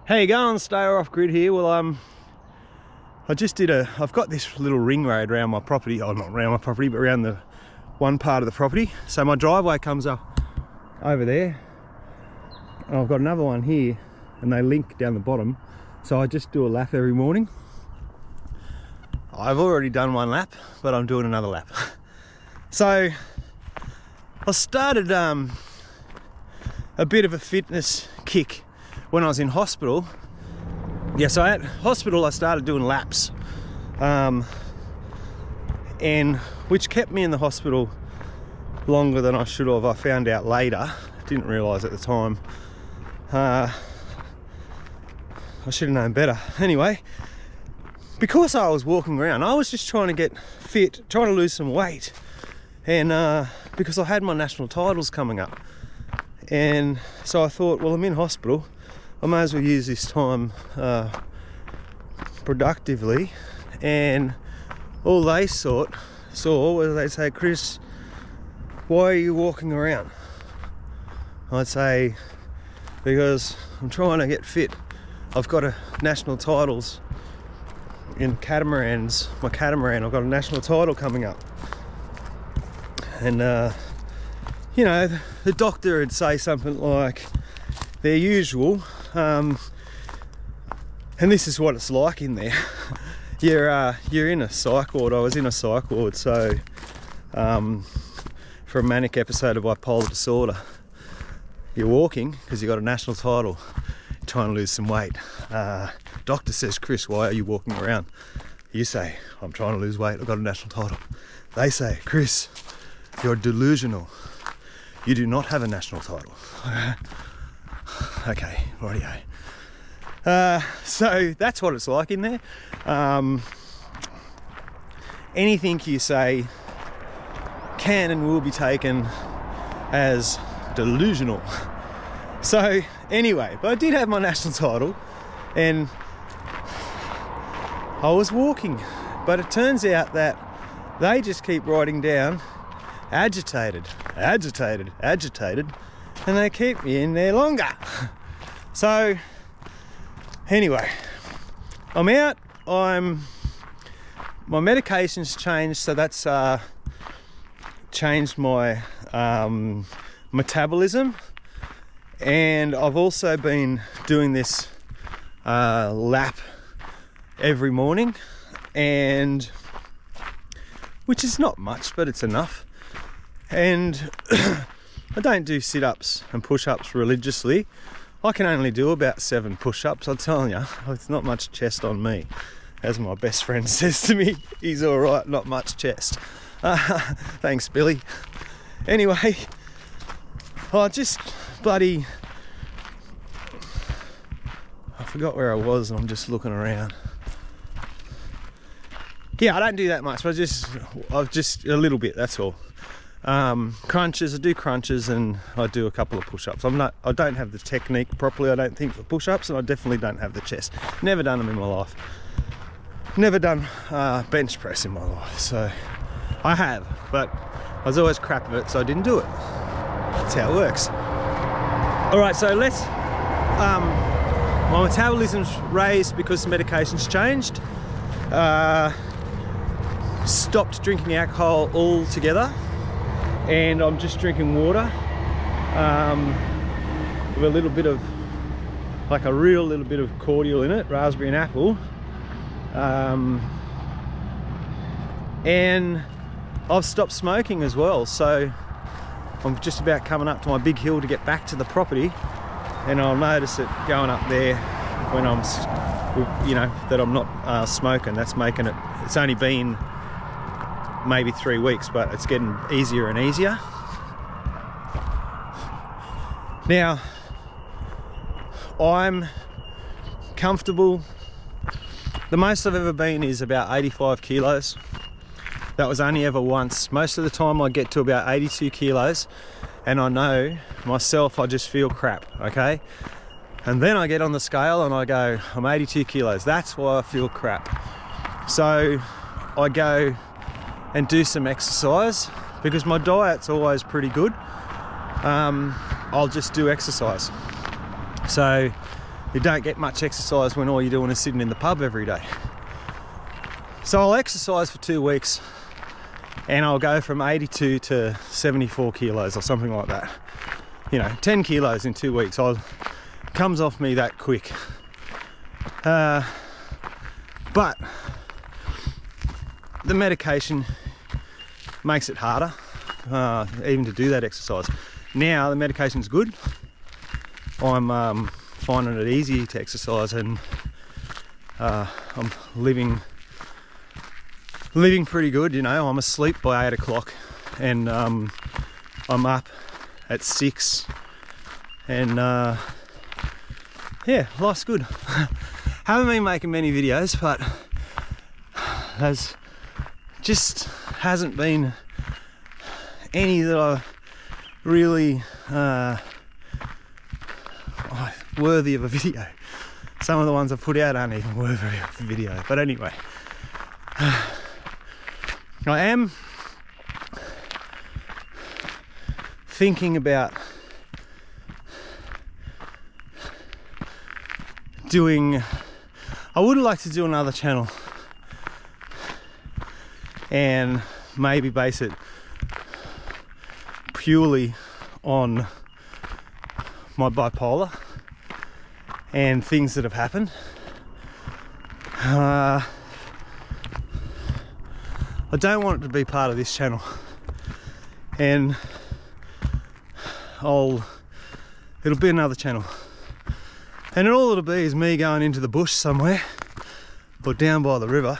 How you going, Stayer Off Grid here? Well, I've got this little ring road around my property, oh not around my property, but around the one part of the property. So my driveway comes up over there, and I've got another one here, and they link down the bottom. So I just do a lap every morning. I've already done one lap, but I'm doing another lap. So I started a bit of a fitness kick when I was in hospital. Yeah, so at hospital I started doing laps, and which kept me in the hospital longer than I should have. I found out later, didn't realise at the time. I should have known better. Anyway, because I was walking around, I was just trying to get fit, trying to lose some weight, and because I had my national titles coming up, and so I thought, well, I'm in hospital, I may as well use this time productively. And all they saw was they'd say, Chris, why are you walking around? I'd say, because I'm trying to get fit. I've got a national titles in catamarans, my catamaran, I've got a national title coming up. And you know, the doctor would say something like their usual, and this is what it's like in there. You're in a psych ward. I was in a psych ward, so for a manic episode of bipolar disorder. You're walking because you got a national title, you're trying to lose some weight. Doctor says, Chris, why are you walking around? You say, I'm trying to lose weight, I've got a national title. They say, Chris, you're delusional, you do not have a national title. Okay, rightio. So that's what it's like in there. Anything you say can and will be taken as delusional. So anyway, but I did have my national title, and I was walking, but it turns out that they just keep writing down agitated, agitated, agitated, and they keep me in there longer. So anyway, I'm out. My medication's changed, so that's changed my metabolism, and I've also been doing this lap every morning, and which is not much, but it's enough. And I don't do sit-ups and push-ups religiously. I can only do about 7 push-ups. I'm telling you, it's not much chest on me. As my best friend says to me, he's all right, not much chest. Thanks, Billy. Anyway, I forgot where I was, and I'm just looking around. Yeah, I don't do that much, but I've just a little bit, that's all. Crunches, I do crunches, and I do a couple of push-ups. I don't have the technique properly, I don't think, for push-ups, and I definitely don't have the chest. Never done them in my life. Never done bench press in my life, so I have, but I was always crap at it, so I didn't do it. That's how it works. All right, so my metabolism's raised because the medication's changed. Stopped drinking alcohol altogether, and I'm just drinking water with a little bit of, like a real little bit of cordial in it, raspberry and apple. And I've stopped smoking as well, so I'm just about coming up to my big hill to get back to the property, and I'll notice it going up there when I'm, you know, that I'm not smoking. That's making it, it's only been maybe 3 weeks, but it's getting easier and easier. Now, I'm comfortable. The most I've ever been is about 85 kilos. That was only ever once. Most of the time I get to about 82 kilos, and I know myself, I just feel crap, okay? And then I get on the scale and I go, I'm 82 kilos. That's why I feel crap. So I go and do some exercise, because my diet's always pretty good. I'll just do exercise. So you don't get much exercise when all you're doing is sitting in the pub every day. So I'll exercise for 2 weeks and I'll go from 82 to 74 kilos or something like that. You know, 10 kilos in 2 weeks. Comes off me that quick. But the medication makes it harder, even to do that exercise. Now the medication's good. I'm finding it easy to exercise, and I'm living pretty good. You know, I'm asleep by 8 o'clock, and I'm up at 6, and yeah, life's good. Haven't been making many videos, but there's just hasn't been any that are really worthy of a video. Some of the ones I've put out aren't even worthy of a video. But anyway, I am thinking about doing, I would like to do another channel and maybe base it purely on my bipolar and things that have happened. I don't want it to be part of this channel, and it'll be another channel, and all it'll be is me going into the bush somewhere or down by the river,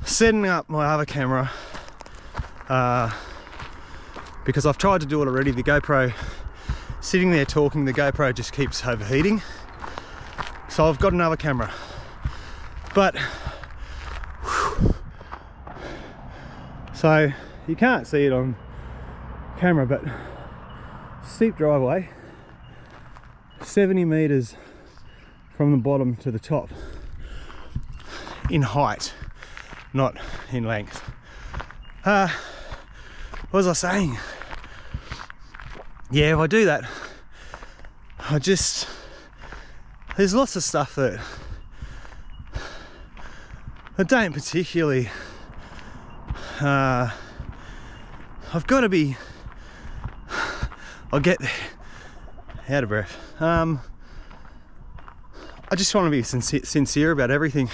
setting up my other camera, because I've tried to do it already. The GoPro, sitting there talking, the GoPro just keeps overheating, so I've got another camera. But so you can't see it on camera, but steep driveway, 70 meters from the bottom to the top in height, not in length. What was I saying? Yeah, if I do that, there's lots of stuff that I don't particularly, I've got to be, I'll get there, out of breath. I just want to be sincere about everything,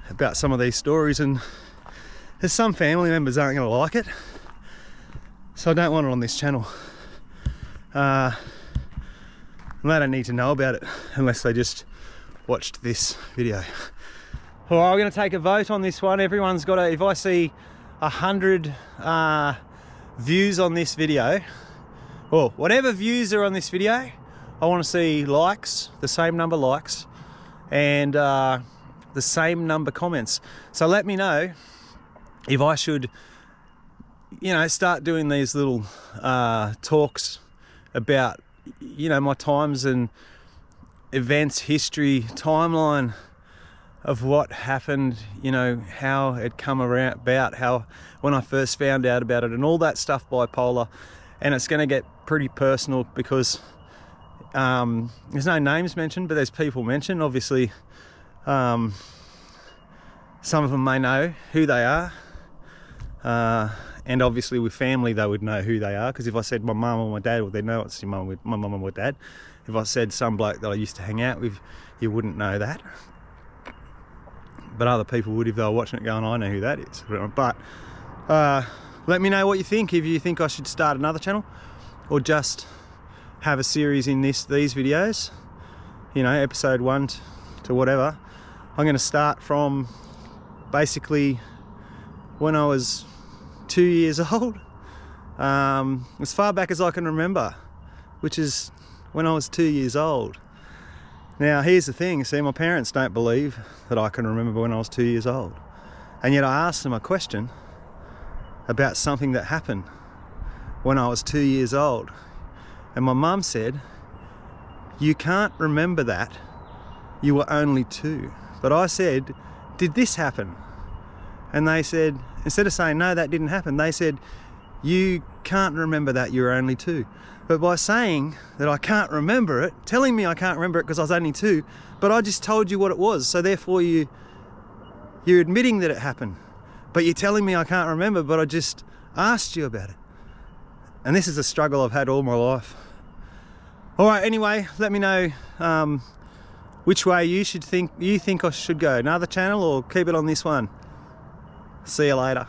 about some of these stories, and there's some family members aren't going to like it, so I don't want it on this channel. And they don't need to know about it unless they just watched this video. Well, I'm going to take a vote on this one. Everyone's got to, if I see 100 views on this video, or whatever views are on this video, I want to see likes, the same number likes, and the same number comments. So let me know if I should, you know, start doing these little talks about, you know, my times and events, history, timeline of what happened, you know, how it come about, how when I first found out about it, and all that stuff, bipolar. And it's going to get pretty personal because there's no names mentioned, but there's people mentioned. Obviously, some of them may know who they are, and obviously with family they would know who they are, because if I said my mum or my dad, well, they'd know it's your mum, my mum or my dad. If I said some bloke that I used to hang out with, you wouldn't know that, but other people would if they were watching it going, I know who that is. But let me know what you think, if you think I should start another channel or just have a series in these videos, you know, episode 1 to whatever. I'm going to start from basically when I was 2 years old, as far back as I can remember, which is when I was 2 years old. Now here's the thing, see, my parents don't believe that I can remember when I was 2 years old, and yet I asked them a question about something that happened when I was 2 years old, and my mum said, you can't remember that, you were only 2. But I said, did this happen? And they said, instead of saying no, that didn't happen, they said, you can't remember that you were only 2. But by saying that I can't remember it, telling me I can't remember it because I was only 2, but I just told you what it was, so therefore you're admitting that it happened. But you're telling me I can't remember, but I just asked you about it. And this is a struggle I've had all my life. All right, anyway, let me know which way you think I should go. Another channel or keep it on this one. See you later.